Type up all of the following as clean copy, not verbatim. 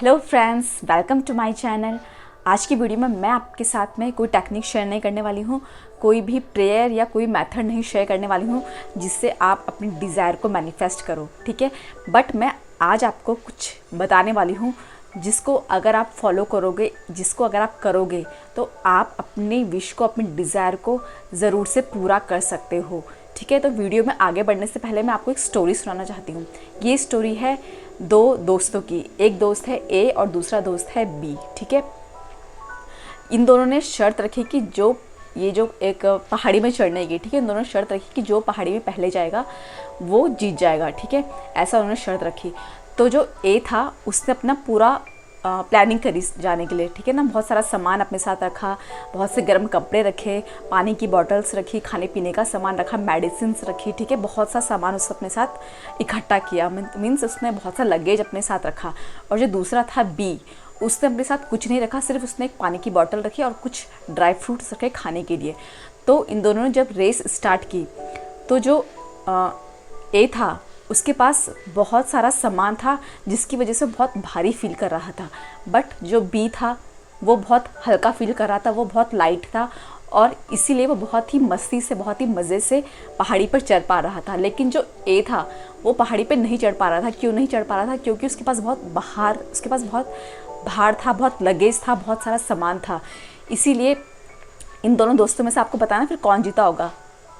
Hello friends, welcome to my channel. आज की video में मैं आपके साथ में कोई टेक्निक शेयर नहीं करने वाली हूँ, कोई भी प्रेयर या कोई मेथड नहीं शेयर करने वाली हूँ जिससे आप अपनी डिज़ायर को मैनिफेस्ट करो, ठीक है। बट मैं आज आपको कुछ बताने वाली हूँ जिसको अगर आप फॉलो करोगे, जिसको अगर आप करोगे तो आप अपनी विश को, अपनी डिज़ायर को ज़रूर से पूरा कर सकते हो, ठीक है। तो वीडियो में आगे बढ़ने से पहले मैं आपको एक स्टोरी सुनाना चाहती हूँ। ये स्टोरी है दो दोस्तों की। एक दोस्त है ए और दूसरा दोस्त है बी, ठीक है। इन दोनों ने शर्त रखी कि जो एक पहाड़ी में चढ़ने की, ठीक है। इन दोनों ने शर्त रखी कि जो पहाड़ी में पहले जाएगा वो जीत जाएगा, ठीक है। ऐसा उन्होंने शर्त रखी। तो जो ए था उसने अपना पूरा प्लानिंग करी जाने के लिए, ठीक है ना। बहुत सारा सामान अपने साथ रखा, बहुत से गर्म कपड़े रखे, पानी की बॉटल्स रखी, खाने पीने का सामान रखा, मेडिसिन्स रखी, ठीक है। बहुत सा सामान उसने अपने साथ इकट्ठा किया, मीन्स उसने बहुत सा लगेज अपने साथ रखा। और जो दूसरा था बी, उसने अपने साथ कुछ नहीं रखा, सिर्फ उसने एक पानी की बॉटल रखी और कुछ ड्राई फ्रूट्स रखे खाने के लिए। तो इन दोनों ने जब रेस स्टार्ट की तो जो ए था उसके पास बहुत सारा सामान था जिसकी वजह से बहुत भारी फील कर रहा था। बट जो बी था वो बहुत हल्का फील कर रहा था, वो बहुत लाइट था और इसीलिए वो बहुत ही मस्ती से, बहुत ही मज़े से पहाड़ी पर चढ़ पा रहा था। लेकिन जो ए था वो पहाड़ी पर नहीं चढ़ पा रहा था। क्यों नहीं चढ़ पा रहा था? क्योंकि उसके पास बहुत भार था, बहुत लगेज था, बहुत सारा सामान था। इसीलिए इन दोनों दोस्तों में से आपको बताना फिर कौन जीता होगा।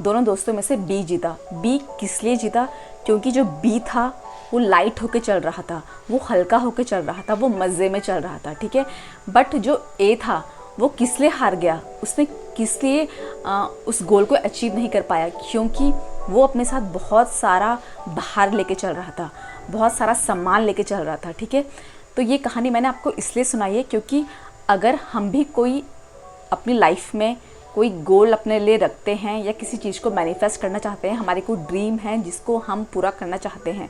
दोनों दोस्तों में से बी जीता। बी किस लिए जीता? क्योंकि जो बी था वो लाइट होके चल रहा था, वो हल्का होके चल रहा था, वो मज़े में चल रहा था, ठीक है। बट जो ए था वो किस लिए हार गया? उसने किस लिए उस गोल को अचीव नहीं कर पाया? क्योंकि वो अपने साथ बहुत सारा भार लेके चल रहा था, बहुत सारा सामान लेके चल रहा था, ठीक है। तो ये कहानी मैंने आपको इसलिए सुनाई है क्योंकि अगर हम भी कोई अपनी लाइफ में कोई गोल अपने लिए रखते हैं या किसी चीज़ को मैनिफेस्ट करना चाहते हैं, हमारी कोई ड्रीम है जिसको हम पूरा करना चाहते हैं,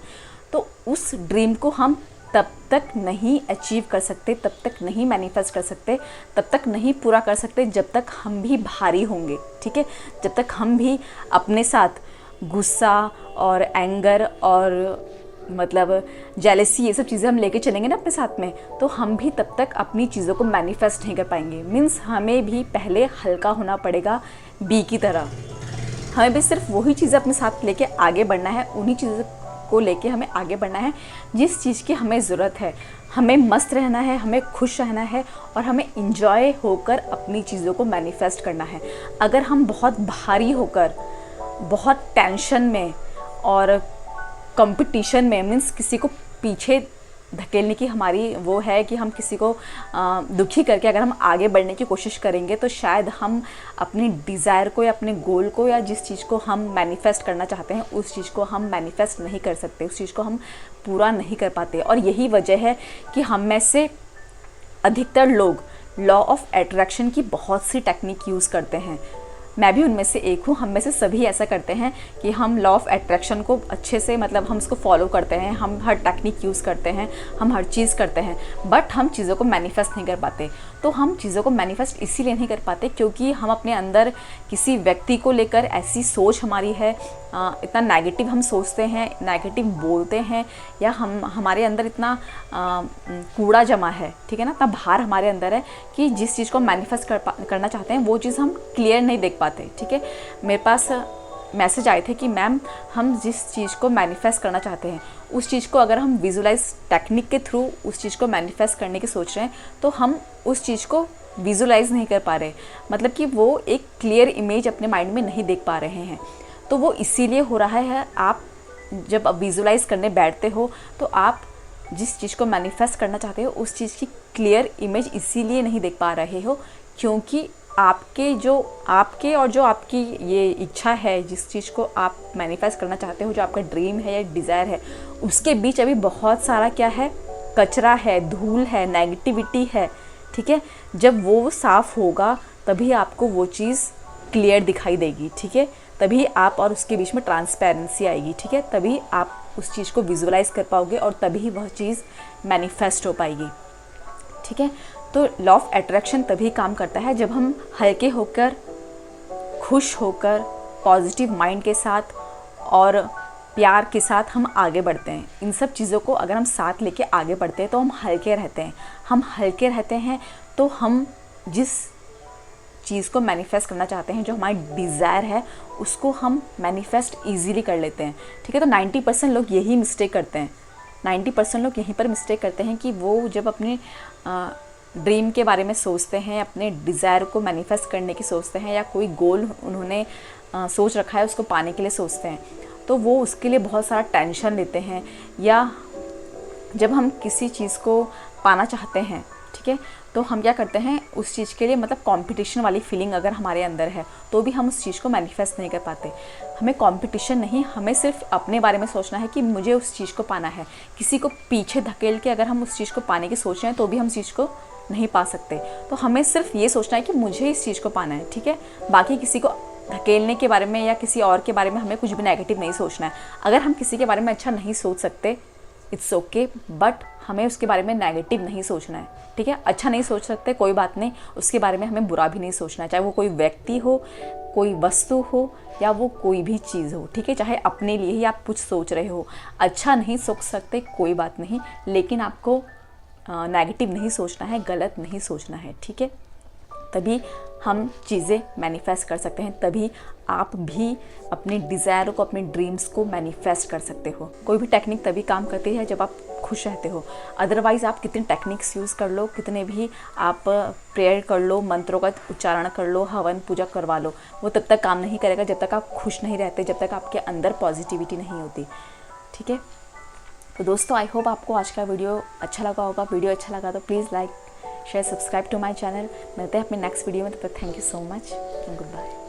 तो उस ड्रीम को हम तब तक नहीं अचीव कर सकते, तब तक नहीं मैनिफेस्ट कर सकते, तब तक नहीं पूरा कर सकते जब तक हम भी भारी होंगे, ठीक है। जब तक हम भी अपने साथ गुस्सा और एंगर और मतलब जेलसी, ये सब चीज़ें हम लेके चलेंगे ना अपने साथ में, तो हम भी तब तक अपनी चीज़ों को मैनिफेस्ट नहीं कर पाएंगे। मीन्स हमें भी पहले हल्का होना पड़ेगा बी की तरह। हमें भी सिर्फ वही चीज़ें अपने साथ लेके आगे बढ़ना है, उन्हीं चीज़ों को लेके हमें आगे बढ़ना है जिस चीज़ की हमें ज़रूरत है। हमें मस्त रहना है, हमें खुश रहना है और हमें इंजॉय होकर अपनी चीज़ों को मैनिफेस्ट करना है। अगर हम बहुत भारी होकर, बहुत टेंशन में और कंपटीशन में, मीन्स किसी को पीछे धकेलने की हमारी वो है कि हम किसी को दुखी करके अगर हम आगे बढ़ने की कोशिश करेंगे तो शायद हम अपनी डिज़ायर को या अपने गोल को या जिस चीज़ को हम मैनिफेस्ट करना चाहते हैं उस चीज़ को हम मैनिफेस्ट नहीं कर सकते, उस चीज़ को हम पूरा नहीं कर पाते। और यही वजह है कि हम में से अधिकतर लोग लॉ ऑफ अट्रैक्शन की बहुत सी टेक्निक यूज़ करते हैं। मैं भी उनमें से एक हूँ। हम में से सभी ऐसा करते हैं कि हम लॉ ऑफ अट्रैक्शन को अच्छे से, मतलब हम उसको फॉलो करते हैं, हम हर टेक्निक यूज़ करते हैं, हम हर चीज़ करते हैं, बट हम चीज़ों को मैनिफेस्ट नहीं कर पाते। तो हम चीज़ों को मैनिफेस्ट इसीलिए नहीं कर पाते क्योंकि हम अपने अंदर किसी व्यक्ति को लेकर ऐसी सोच हमारी है, इतना नेगेटिव हम सोचते हैं, नेगेटिव बोलते हैं, या हमारे अंदर इतना कूड़ा जमा है, ठीक है ना, इतना भार हमारे अंदर है कि जिस चीज़ को मैनिफेस्ट करना चाहते हैं वो चीज़ हम क्लियर नहीं देख पाते, ठीक है। मेरे पास मैसेज आए थे कि मैम, हम जिस चीज़ को मैनिफेस्ट करना चाहते हैं उस चीज़ को अगर हम विजुलाइज टेक्निक के थ्रू उस चीज़ को मैनिफेस्ट करने की सोच रहे हैं तो हम उस चीज़ को विजुलाइज नहीं कर पा रहे, मतलब कि वो एक क्लियर इमेज अपने माइंड में नहीं देख पा रहे हैं। तो वो इसीलिए हो रहा है, आप जब विजुलाइज करने बैठते हो तो आप जिस चीज़ को मैनिफेस्ट करना चाहते हो उस चीज़ की क्लियर इमेज इसीलिए नहीं देख पा रहे हो क्योंकि आपके और जो आपकी ये इच्छा है, जिस चीज़ को आप मैनिफेस्ट करना चाहते हो, जो आपका ड्रीम है या डिज़ायर है, उसके बीच अभी बहुत सारा क्या है, कचरा है, धूल है, नेगेटिविटी है, ठीक है। जब वो साफ़ होगा तभी आपको वो चीज़ क्लियर दिखाई देगी, ठीक है। तभी आप और उसके बीच में ट्रांसपेरेंसी आएगी, ठीक है। तभी आप उस चीज़ को विजुलाइज कर पाओगे और तभी वह चीज़ मैनिफेस्ट हो पाएगी, ठीक है। तो लॉ ऑफ अट्रैक्शन तभी काम करता है जब हम हल्के होकर, खुश होकर, पॉजिटिव माइंड के साथ और प्यार के साथ हम आगे बढ़ते हैं। इन सब चीज़ों को अगर हम साथ लेके आगे बढ़ते हैं तो हम हल्के रहते हैं। हम हल्के रहते हैं तो हम जिस चीज़ को मैनिफेस्ट करना चाहते हैं, जो हमारी डिज़ायर है, उसको हम मैनिफेस्ट ईजीली कर लेते हैं। ठीक है, तो 90% लोग यही मिस्टेक करते हैं। 90% लोग यहीं पर मिस्टेक करते हैं कि वो जब अपने ड्रीम के बारे में सोचते हैं, अपने डिज़ायर को मैनिफेस्ट करने की सोचते हैं, या कोई गोल उन्होंने सोच रखा है उसको पाने के लिए सोचते हैं, तो वो उसके लिए बहुत सारा टेंशन लेते हैं। या जब हम किसी चीज़ को पाना चाहते हैं, ठीक है, तो हम क्या करते हैं उस चीज़ के लिए, मतलब कंपटीशन वाली फीलिंग अगर हमारे अंदर है तो भी हम उस चीज़ को मैनिफेस्ट नहीं कर पाते। हमें कंपटीशन नहीं, हमें सिर्फ अपने बारे में सोचना है कि मुझे उस चीज़ को पाना है। किसी को पीछे धकेल के अगर हम उस चीज़ को पाने की सोच रहे हैं तो भी हम चीज़ को नहीं पा सकते। तो हमें सिर्फ ये सोचना है कि मुझे इस चीज़ को पाना है। ठीक है, बाकी किसी को धकेलने के बारे में या किसी और के बारे में हमें कुछ भी नेगेटिव नहीं सोचना है। अगर हम किसी के बारे में अच्छा नहीं सोच सकते, इट्स ओके, बट हमें उसके बारे में नेगेटिव नहीं सोचना है। ठीक है, अच्छा नहीं सोच सकते, कोई बात नहीं, उसके बारे में हमें बुरा भी नहीं सोचना है, चाहे वो कोई व्यक्ति हो, कोई वस्तु हो, या वो कोई भी चीज़ हो। ठीक है, चाहे अपने लिए ही आप कुछ सोच रहे हो, अच्छा नहीं सोच सकते कोई बात नहीं, लेकिन आपको नेगेटिव नहीं सोचना है, गलत नहीं सोचना है। ठीक है, तभी हम चीज़ें मैनिफेस्ट कर सकते हैं, तभी आप भी अपने डिज़ायर को, अपने ड्रीम्स को मैनिफेस्ट कर सकते हो। कोई भी टेक्निक तभी काम करती है जब आप खुश रहते हो। अदरवाइज़ आप कितने टेक्निक्स यूज़ कर लो, कितने भी आप प्रेयर कर लो, मंत्रों का उच्चारण कर लो, हवन पूजा करवा लो, वो तब तक काम नहीं करेगा जब तक आप खुश नहीं रहते, जब तक आपके अंदर पॉजिटिविटी नहीं होती। ठीक है, तो दोस्तों आई होप आपको आज का वीडियो अच्छा लगा होगा। वीडियो अच्छा लगा तो please like, share, subscribe to my channel. मिलते हैं अपने नेक्स्ट वीडियो में, तब तक thank you so much and good bye.